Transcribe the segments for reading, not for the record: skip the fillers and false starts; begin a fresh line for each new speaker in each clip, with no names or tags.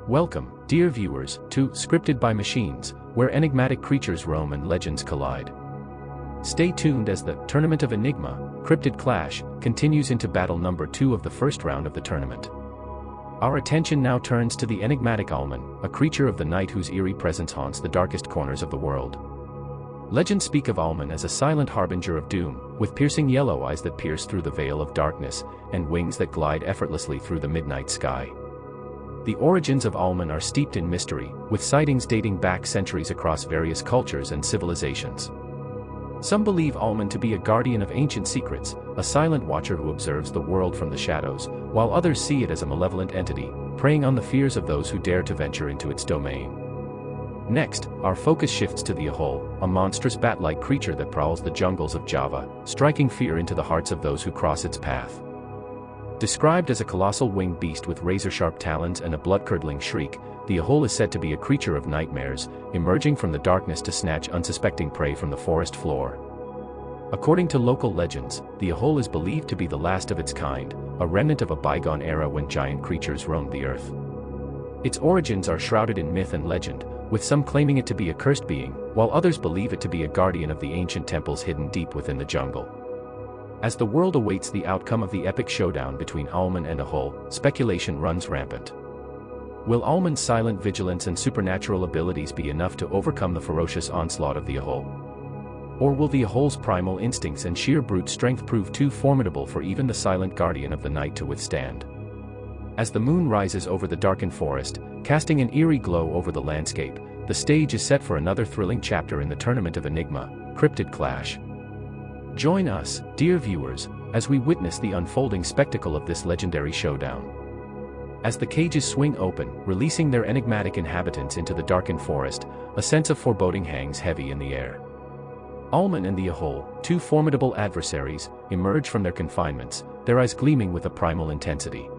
Welcome, dear viewers, to Scripted by Machines, where enigmatic creatures roam and legends collide. Stay tuned as the Tournament of Enigma, Cryptid Clash, continues into battle number 2 of the first round of the tournament. Our attention now turns to the enigmatic Owlman, a creature of the night whose eerie presence haunts the darkest corners of the world. Legends speak of Owlman as a silent harbinger of doom, with piercing yellow eyes that pierce through the veil of darkness, and wings that glide effortlessly through the midnight sky. The origins of Owlman are steeped in mystery, with sightings dating back centuries across various cultures and civilizations. Some believe Owlman to be a guardian of ancient secrets, a silent watcher who observes the world from the shadows, while others see it as a malevolent entity, preying on the fears of those who dare to venture into its domain. Next, our focus shifts to the Ahool, a monstrous bat-like creature that prowls the jungles of Java, striking fear into the hearts of those who cross its path. Described as a colossal winged beast with razor-sharp talons and a blood-curdling shriek, the Ahool is said to be a creature of nightmares, emerging from the darkness to snatch unsuspecting prey from the forest floor. According to local legends, the Ahool is believed to be the last of its kind, a remnant of a bygone era when giant creatures roamed the earth. Its origins are shrouded in myth and legend, with some claiming it to be a cursed being, while others believe it to be a guardian of the ancient temples hidden deep within the jungle. As the world awaits the outcome of the epic showdown between Owlman and Ahool, speculation runs rampant. Will Owlman's silent vigilance and supernatural abilities be enough to overcome the ferocious onslaught of the Ahool? Or will the Ahool's primal instincts and sheer brute strength prove too formidable for even the silent guardian of the night to withstand? As the moon rises over the darkened forest, casting an eerie glow over the landscape, the stage is set for another thrilling chapter in the Tournament of Enigma, Cryptid Clash. Join us, dear viewers, as we witness the unfolding spectacle of this legendary showdown. As the cages swing open, releasing their enigmatic inhabitants into the darkened forest, a sense of foreboding hangs heavy in the air. Owlman and the Ahool, two formidable adversaries, emerge from their confinements, their eyes gleaming with a primal intensity.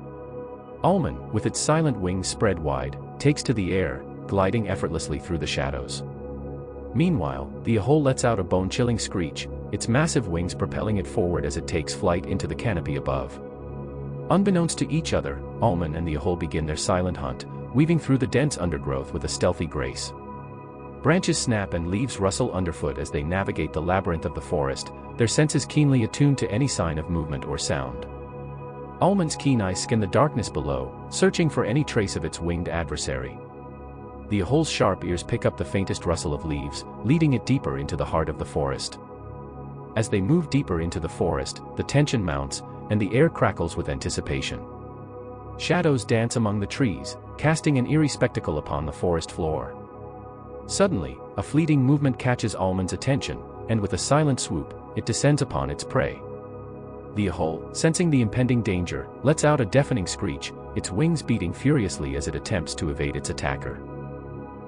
Owlman, with its silent wings spread wide, takes to the air, gliding effortlessly through the shadows. Meanwhile, the Ahool lets out a bone-chilling screech, its massive wings propelling it forward as it takes flight into the canopy above. Unbeknownst to each other, Owlman and the Ahool begin their silent hunt, weaving through the dense undergrowth with a stealthy grace. Branches snap and leaves rustle underfoot as they navigate the labyrinth of the forest, their senses keenly attuned to any sign of movement or sound. Owlman's keen eyes scan the darkness below, searching for any trace of its winged adversary. The Ahool's sharp ears pick up the faintest rustle of leaves, leading it deeper into the heart of the forest. As they move deeper into the forest, the tension mounts, and the air crackles with anticipation. Shadows dance among the trees, casting an eerie spectacle upon the forest floor. Suddenly, a fleeting movement catches Owlman's attention, and with a silent swoop, it descends upon its prey. The Ahool, sensing the impending danger, lets out a deafening screech, its wings beating furiously as it attempts to evade its attacker.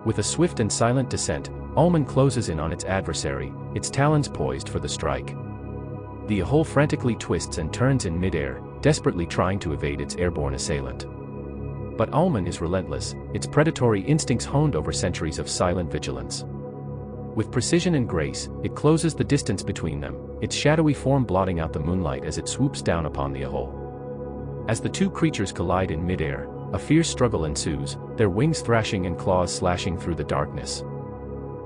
With a swift and silent descent, Owlman closes in on its adversary, its talons poised for the strike. The Ahool frantically twists and turns in midair, desperately trying to evade its airborne assailant. But Owlman is relentless, its predatory instincts honed over centuries of silent vigilance. With precision and grace, it closes the distance between them, its shadowy form blotting out the moonlight as it swoops down upon the Ahool. As the two creatures collide in midair, a fierce struggle ensues, their wings thrashing and claws slashing through the darkness.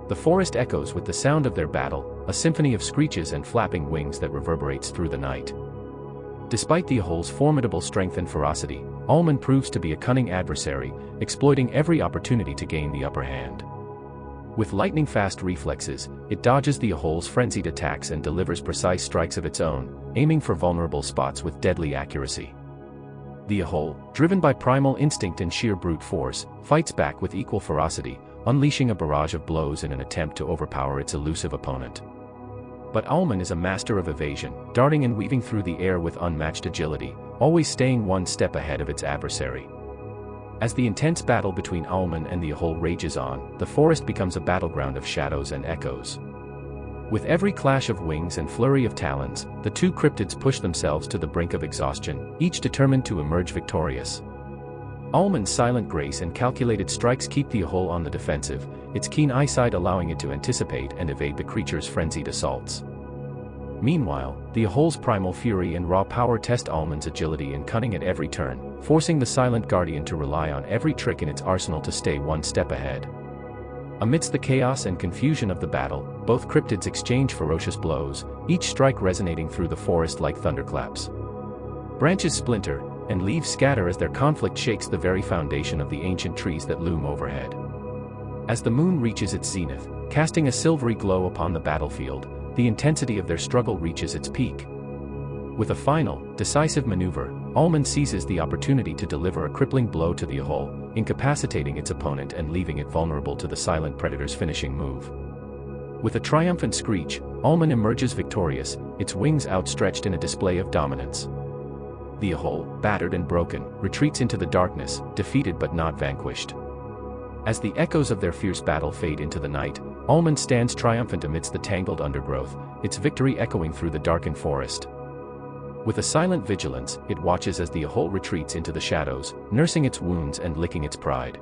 The forest echoes with the sound of their battle, a symphony of screeches and flapping wings that reverberates through the night. Despite the Ahool's formidable strength and ferocity, Owlman proves to be a cunning adversary, exploiting every opportunity to gain the upper hand. With lightning-fast reflexes, it dodges the Ahool's frenzied attacks and delivers precise strikes of its own, aiming for vulnerable spots with deadly accuracy. The Ahool, driven by primal instinct and sheer brute force, fights back with equal ferocity, unleashing a barrage of blows in an attempt to overpower its elusive opponent. But Owlman is a master of evasion, darting and weaving through the air with unmatched agility, always staying one step ahead of its adversary. As the intense battle between Owlman and the Ahool rages on, the forest becomes a battleground of shadows and echoes. With every clash of wings and flurry of talons, the two cryptids push themselves to the brink of exhaustion, each determined to emerge victorious. Owlman's silent grace and calculated strikes keep the Ahool on the defensive, its keen eyesight allowing it to anticipate and evade the creature's frenzied assaults. Meanwhile, the Ahool's primal fury and raw power test Owlman's agility and cunning at every turn, forcing the Silent Guardian to rely on every trick in its arsenal to stay one step ahead. Amidst the chaos and confusion of the battle, both cryptids exchange ferocious blows, each strike resonating through the forest like thunderclaps. Branches splinter, and leaves scatter as their conflict shakes the very foundation of the ancient trees that loom overhead. As the moon reaches its zenith, casting a silvery glow upon the battlefield, the intensity of their struggle reaches its peak. With a final, decisive maneuver, Owlman seizes the opportunity to deliver a crippling blow to the Ahool, incapacitating its opponent and leaving it vulnerable to the silent predator's finishing move. With a triumphant screech, Owlman emerges victorious, its wings outstretched in a display of dominance. The Ahool, battered and broken, retreats into the darkness, defeated but not vanquished. As the echoes of their fierce battle fade into the night, Owlman stands triumphant amidst the tangled undergrowth, its victory echoing through the darkened forest. With a silent vigilance, it watches as the Ahool retreats into the shadows, nursing its wounds and licking its pride.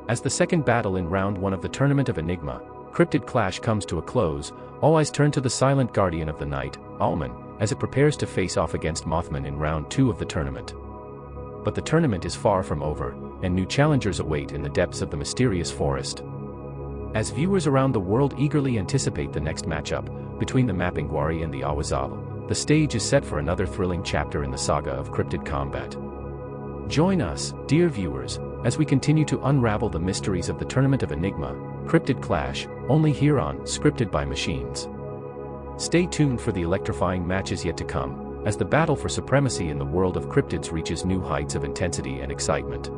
As the second battle in round 1 of the Tournament of Enigma, Cryptid Clash comes to a close, all eyes turn to the Silent Guardian of the Night, Owlman, as it prepares to face off against Mothman in round 2 of the tournament. But the tournament is far from over, and new challengers await in the depths of the mysterious forest. As viewers around the world eagerly anticipate the next matchup, between the Mapinguari and the Awazal, the stage is set for another thrilling chapter in the saga of cryptid combat. Join us, dear viewers, as we continue to unravel the mysteries of the Tournament of Enigma, Cryptid Clash, only here on Scripted by Machines. Stay tuned for the electrifying matches yet to come, as the battle for supremacy in the world of cryptids reaches new heights of intensity and excitement.